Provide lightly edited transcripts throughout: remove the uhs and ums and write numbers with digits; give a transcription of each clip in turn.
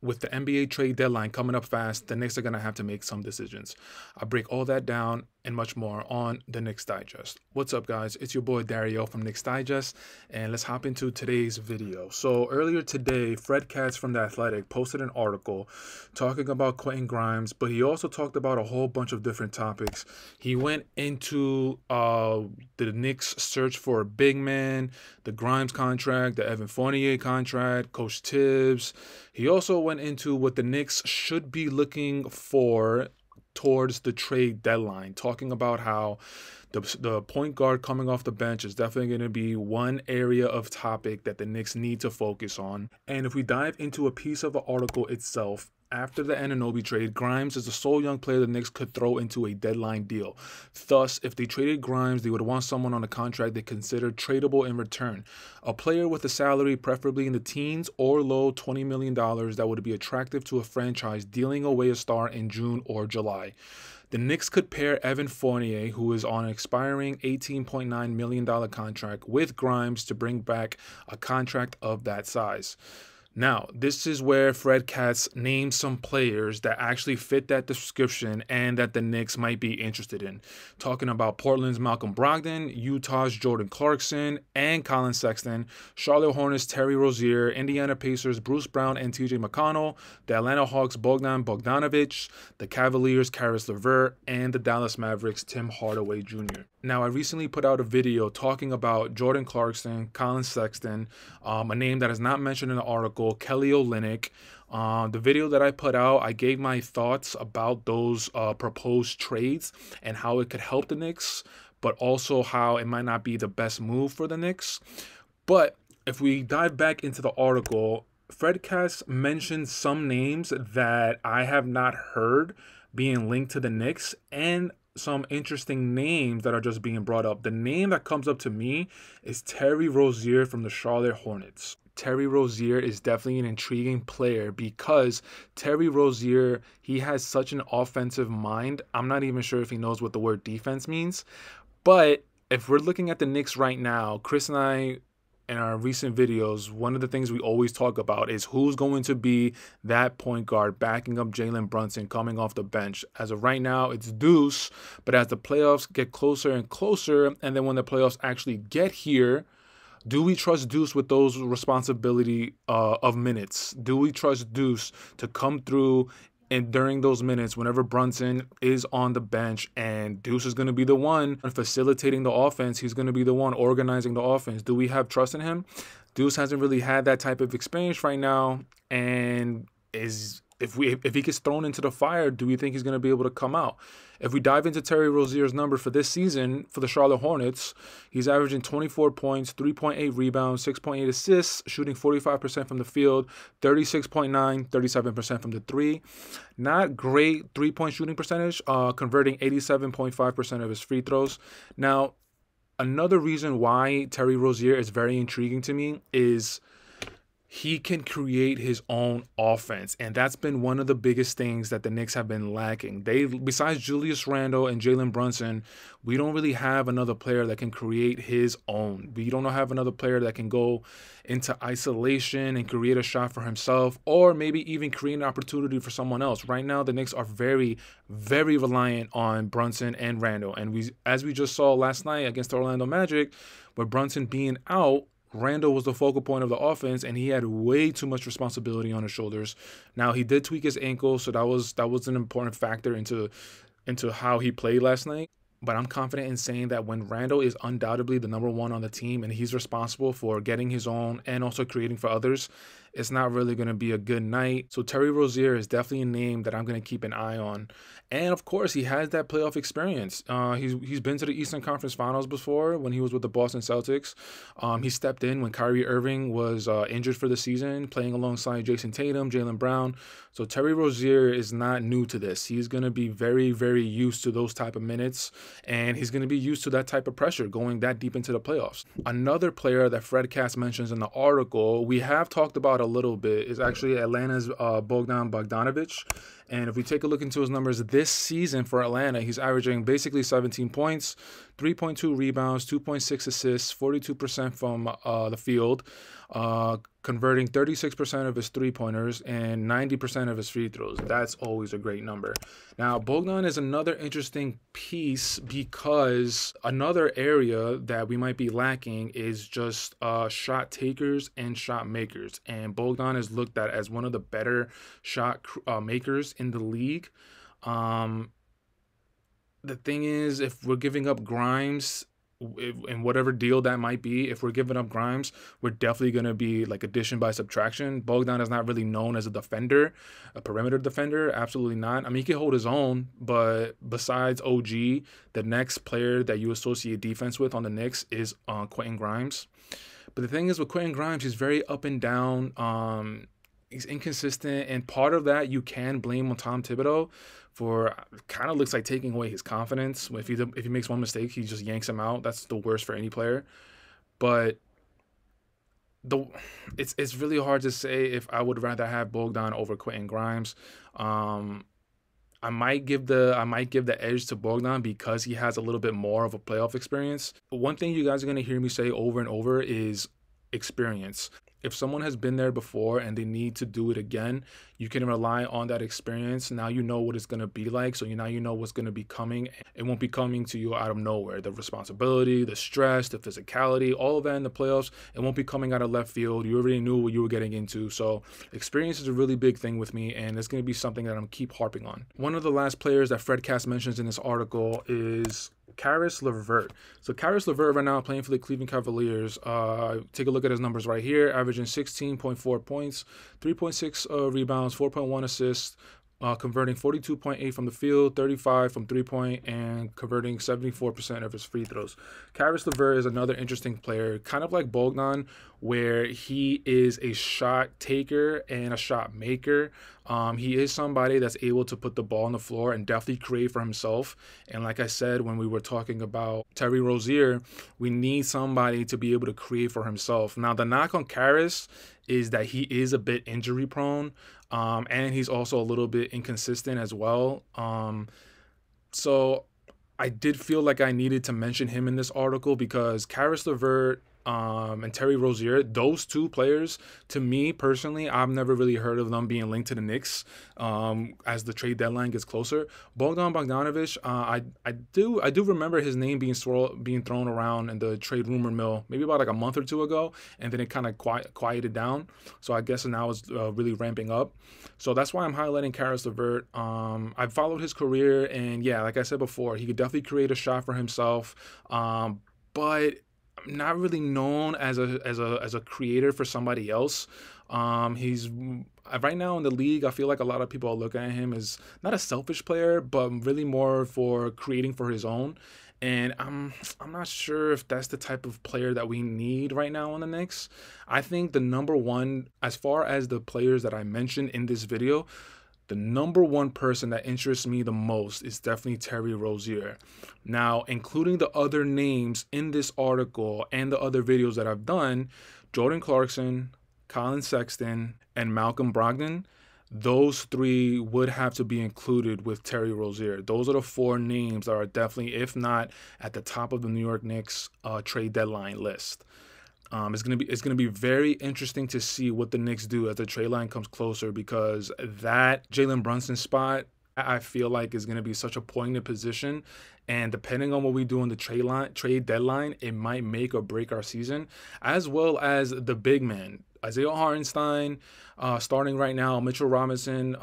with the NBA trade deadline coming up fast, the Knicks are going to have to make some decisions. I'll break all that down and much more on the Knicks Digest. What's up, guys? It's your boy Dariel from Knicks Digest, and let's hop into today's video. So earlier today, Fred Katz from The Athletic posted an article talking about Quentin Grimes, but he also talked about a whole bunch of different topics. He went into the Knicks search for a big man, the Grimes contract, the Evan Fournier contract, Coach Tibbs. He also went into what the Knicks should be looking for towards the trade deadline, talking about how the point guard coming off the bench is definitely going to be one area of topic that the Knicks need to focus on. And if we dive into a piece of the article itself, after the Anunoby trade, Grimes is the sole young player the Knicks could throw into a deadline deal. Thus, if they traded Grimes, they would want someone on a contract they considered tradable in return. A player with a salary preferably in the teens or low $20 million that would be attractive to a franchise dealing away a star in June or July. The Knicks could pair Evan Fournier, who is on an expiring $18.9 million contract, with Grimes to bring back a contract of that size. Now, this is where Fred Katz names some players that actually fit that description and that the Knicks might be interested in. Talking about Portland's Malcolm Brogdon, Utah's Jordan Clarkson and Colin Sexton, Charlotte Hornets' Terry Rozier, Indiana Pacers' Bruce Brown and TJ McConnell, the Atlanta Hawks' Bogdan Bogdanovic, the Cavaliers' Caris LeVert, and the Dallas Mavericks' Tim Hardaway Jr. Now, I recently put out a video talking about Jordan Clarkson, Colin Sexton, a name that is not mentioned in the article, Kelly Olynyk. The video that I put out, I gave my thoughts about those proposed trades and how it could help the Knicks, but also how it might not be the best move for the Knicks. But if we dive back into the article, Fred Katz mentioned some names that I have not heard being linked to the Knicks, and some interesting names that are just being brought up. The name that comes up to me is Terry Rozier from the Charlotte Hornets. Terry Rozier is definitely an intriguing player because Terry Rozier, he has such an offensive mind. I'm not even sure if he knows what the word defense means. But if we're looking at the Knicks right now, Chris and I, in our recent videos, one of the things we always talk about is who's going to be that point guard backing up Jalen Brunson coming off the bench. As of right now, it's Deuce, but as the playoffs get closer and closer, and then when the playoffs actually get here, do we trust Deuce with those responsibility of minutes? Do we trust Deuce to come through and during those minutes, whenever Brunson is on the bench and Deuce is going to be the one facilitating the offense, he's going to be the one organizing the offense. Do we have trust in him? Deuce hasn't really had that type of experience right now, and if he gets thrown into the fire, do we think he's going to be able to come out? If we dive into Terry Rozier's number for this season for the Charlotte Hornets, he's averaging 24 points, 3.8 rebounds, 6.8 assists, shooting 45% from the field, 36.9, 37% from the three. Not great three-point shooting percentage, converting 87.5% of his free throws. Now, another reason why Terry Rozier is very intriguing to me is he can create his own offense, and that's been one of the biggest things that the Knicks have been lacking. Besides Julius Randle and Jalen Brunson, we don't really have another player that can create his own. We don't have another player that can go into isolation and create a shot for himself, or maybe even create an opportunity for someone else. Right now, the Knicks are very, very reliant on Brunson and Randle, and as we just saw last night against the Orlando Magic, with Brunson being out, Randle was the focal point of the offense, and he had way too much responsibility on his shoulders. Now, he did tweak his ankle, so that was an important factor into how he played last night. But I'm confident in saying that when Randle is undoubtedly the number one on the team and he's responsible for getting his own and also creating for others, it's not really going to be a good night. So Terry Rozier is definitely a name that I'm going to keep an eye on. And of course, he has that playoff experience. He's been to the Eastern Conference Finals before when he was with the Boston Celtics. He stepped in when Kyrie Irving was injured for the season, playing alongside Jason Tatum, Jaylen Brown. So Terry Rozier is not new to this. He's going to be very, very used to those type of minutes, and he's going to be used to that type of pressure going that deep into the playoffs. Another player that Fred Katz mentions in the article we have talked about a little bit is actually Atlanta's Bogdan Bogdanovic. And if we take a look into his numbers this season for Atlanta, he's averaging basically 17 points, 3.2 rebounds, 2.6 assists, 42% from the field, converting 36% of his three-pointers and 90% of his free throws. That's always a great number. Now, Bogdan is another interesting piece because another area that we might be lacking is just shot takers and shot makers. And Bogdan is looked at as one of the better shot makers in the league. The thing is, if we're giving up Grimes, in whatever deal that might be, if we're giving up Grimes, we're definitely going to be like addition by subtraction. Bogdan is not really known as a defender, a perimeter defender. Absolutely not. I mean, he can hold his own, but besides OG, the next player that you associate defense with on the Knicks is Quentin Grimes. But the thing is with Quentin Grimes, he's very up and down. He's inconsistent, and part of that you can blame on Tom Thibodeau for kind of looks like taking away his confidence. If he makes one mistake, he just yanks him out. That's the worst for any player. But it's really hard to say if I would rather have Bogdan over Quentin Grimes. I might give the edge to Bogdan because he has a little bit more of a playoff experience. One thing you guys are going to hear me say over and over is experience. If someone has been there before and they need to do it again, you can rely on that experience. Now you know what it's going to be like. So now you know what's going to be coming. It won't be coming to you out of nowhere. The responsibility, the stress, the physicality, all of that in the playoffs, it won't be coming out of left field. You already knew what you were getting into. So experience is a really big thing with me, and it's going to be something that I'm going to keep harping on. One of the last players that Fred Katz mentions in this article is Caris LeVert. So Caris LeVert right now playing for the Cleveland Cavaliers. Take a look at his numbers right here, averaging 16.4 points, 3.6 rebounds, 4.1 assists, converting 42.8 from the field, 35 from three-point, and converting 74% of his free throws. Caris LeVert is another interesting player, kind of like Bogdan, where he is a shot taker and a shot maker. He is somebody that's able to put the ball on the floor and definitely create for himself. And like I said, when we were talking about Terry Rozier, we need somebody to be able to create for himself. Now, the knock on Caris is that he is a bit injury prone, and he's also a little bit inconsistent as well. So I did feel like I needed to mention him in this article because Caris LeVert and Terry Rozier, those two players, to me personally, I've never really heard of them being linked to the Knicks as the trade deadline gets closer. Bogdan Bogdanovic, I do remember his name being thrown around in the trade rumor mill maybe about like a month or two ago, and then it kind of quieted down. So I guess now it's really ramping up. So that's why I'm highlighting Caris LeVert. I've followed his career, and yeah, like I said before, he could definitely create a shot for himself, but not really known as a creator for somebody else. He's right now in the league, I feel like a lot of people are looking at him as not a selfish player, but really more for creating for his own. And I'm not sure if that's the type of player that we need right now on the Knicks. I think the number one, as far as the players that I mentioned in this video, the number one person that interests me the most is definitely Terry Rozier. Now, including the other names in this article and the other videos that I've done, Jordan Clarkson, Colin Sexton, and Malcolm Brogdon, those three would have to be included with Terry Rozier. Those are the four names that are definitely, if not at the top of the New York Knicks trade deadline list. It's gonna be very interesting to see what the Knicks do as the trade line comes closer, because that Jalen Brunson spot, I feel like, is gonna be such a poignant position, and depending on what we do on the trade deadline, it might make or break our season, as well as the big man. Isaiah Hartenstein, starting right now. Mitchell Robinson,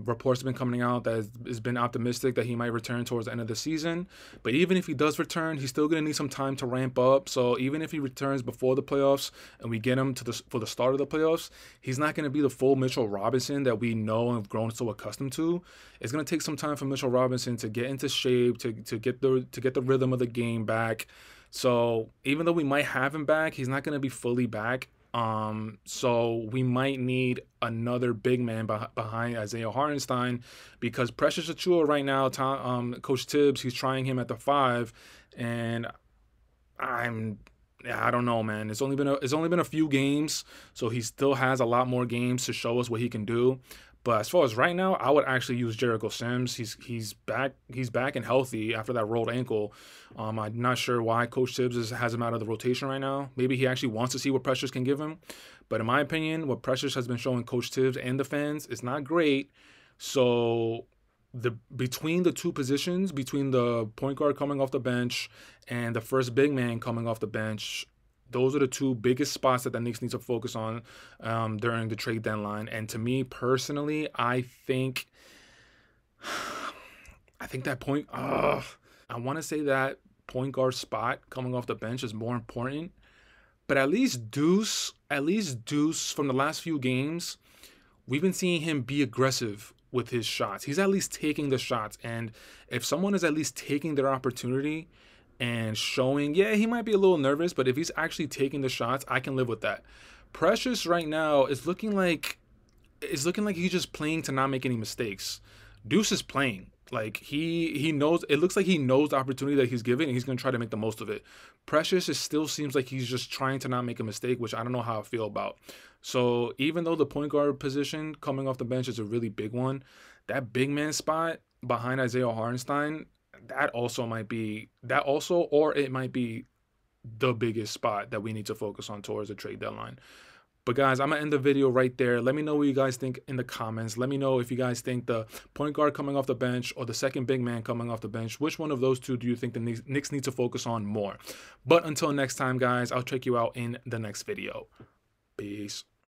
reports have been coming out that has been optimistic that he might return towards the end of the season. But even if he does return, he's still going to need some time to ramp up. So even if he returns before the playoffs and we get him for the start of the playoffs, he's not going to be the full Mitchell Robinson that we know and have grown so accustomed to. It's going to take some time for Mitchell Robinson to get into shape, to get the rhythm of the game back. So even though we might have him back, he's not going to be fully back. So we might need another big man behind Isaiah Hartenstein, because Precious Achiuwa right now, Coach Tibbs, he's trying him at the 5, and I don't know, man. It's only been a few games, so he still has a lot more games to show us what he can do. But as far as right now, I would actually use Jericho Sims. He's back and healthy after that rolled ankle. I'm not sure why Coach Tibbs has him out of the rotation right now. Maybe he actually wants to see what Precious can give him. But in my opinion, what Precious has been showing Coach Tibbs and the fans is not great. So between the two positions, between the point guard coming off the bench and the first big man coming off the bench, those are the two biggest spots that the Knicks need to focus on during the trade deadline. And to me personally, I think that I want to say that point guard spot coming off the bench is more important. But at least Deuce from the last few games, we've been seeing him be aggressive with his shots. He's at least taking the shots. And if someone is at least taking their opportunity and showing, yeah, he might be a little nervous, but if he's actually taking the shots, I can live with that. Precious right now is looking like he's just playing to not make any mistakes. Deuce is playing. Like he knows, it looks like he knows the opportunity that he's given and he's going to try to make the most of it. Precious, it still seems like he's just trying to not make a mistake, which I don't know how I feel about. So even though the point guard position coming off the bench is a really big one, that big man spot behind Isaiah Hartenstein, or it might be the biggest spot that we need to focus on towards the trade deadline. But guys, I'm going to end the video right there. Let me know what you guys think in the comments. Let me know if you guys think the point guard coming off the bench or the second big man coming off the bench, which one of those two do you think the Knicks need to focus on more? But until next time, guys, I'll check you out in the next video. Peace.